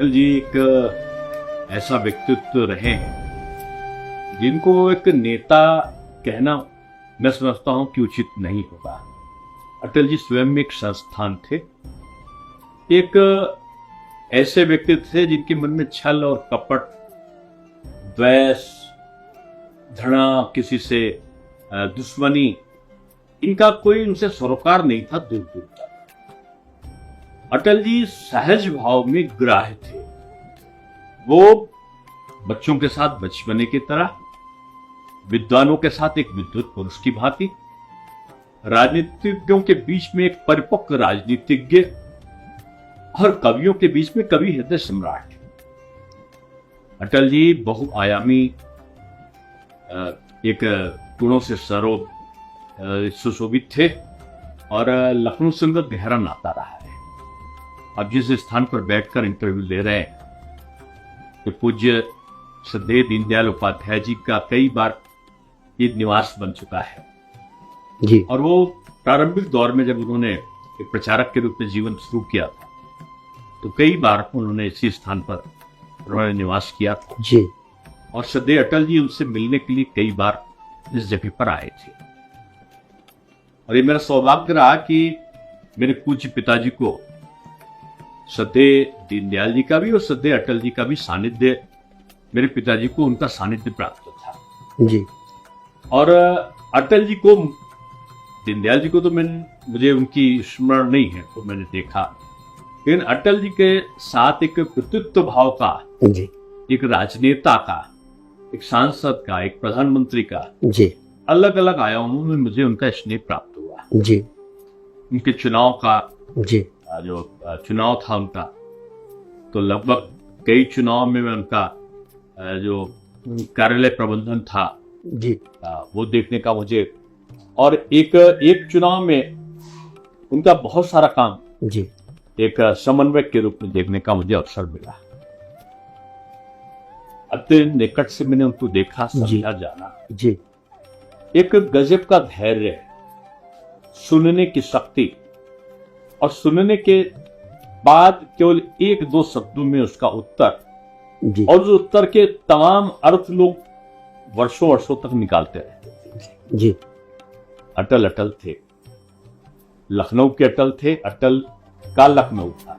अटल जी एक ऐसा व्यक्तित्व रहे हैं जिनको एक नेता कहना मैं समझता हूं कि उचित नहीं होगा। अटल जी स्वयं एक संस्थान थे, एक ऐसे व्यक्ति थे जिनके मन में छल और कपट, द्वेष, घृणा, किसी से दुश्मनी, इनका कोई उनसे सरोकार नहीं था दूर दूर तक। अटल जी सहज भाव में ग्राह्य थे। वो बच्चों के साथ बचपने की तरह, विद्वानों के साथ एक विद्वत पुरुष की भांति, राजनीतिज्ञों के बीच में एक परिपक्व राजनीतिज्ञ और कवियों के बीच में कवि हृदय सम्राट। अटल जी बहुआयामी एक गुणों से सुशोभित थे और लखनऊ से उनका गहरा नाता रहा है। अब जिस स्थान पर बैठकर इंटरव्यू ले रहे हैं तो पूज्य श्रद्धेय दीनदयाल उपाध्याय जी का कई बार ये निवास बन चुका है जी। और वो प्रारंभिक दौर में जब उन्होंने एक प्रचारक के रूप में जीवन शुरू किया था तो कई बार उन्होंने इसी स्थान पर उन्होंने निवास किया था जी। और श्रद्धेय अटल जी उनसे मिलने के लिए कई बार इस जगह पर आए थे। और ये मेरा सौभाग्य रहा कि मेरे पूज्य पिताजी को श्रद्धेय दीनदयाल जी का भी और श्रद्धेय अटल जी का भी सानिध्य, मेरे पिताजी को उनका सानिध्य प्राप्त था जी। और अटल जी को, दीनदयाल जी को तो मुझे उनकी स्मरण नहीं है तो मैंने देखा, लेकिन अटल जी के साथ एक व्यक्तित्व भाव का जी, एक राजनेता का, एक सांसद का, एक प्रधानमंत्री का जी, अलग अलग आयामों में मुझे उनका स्नेह प्राप्त हुआ जी। उनके चुनाव का जी। जो चुनाव था उनका, तो लगभग कई चुनाव में मैं उनका जो कार्यालय प्रबंधन था जी, वो देखने का मुझे, और एक चुनाव में उनका बहुत सारा काम जी, एक समन्वयक के रूप में देखने का मुझे अवसर मिला। अत्यंत निकट से मैंने उनको देखा, समझा, जाना। जी। एक गजब का धैर्य, सुनने की शक्ति, और सुनने के बाद केवल एक दो शब्दों में उसका उत्तर, जी। और जो उत्तर के तमाम अर्थ लोग वर्षों वर्षों तक निकालते रहे। जी। अटल थे, लखनऊ के अटल थे, अटल का लखनऊ था।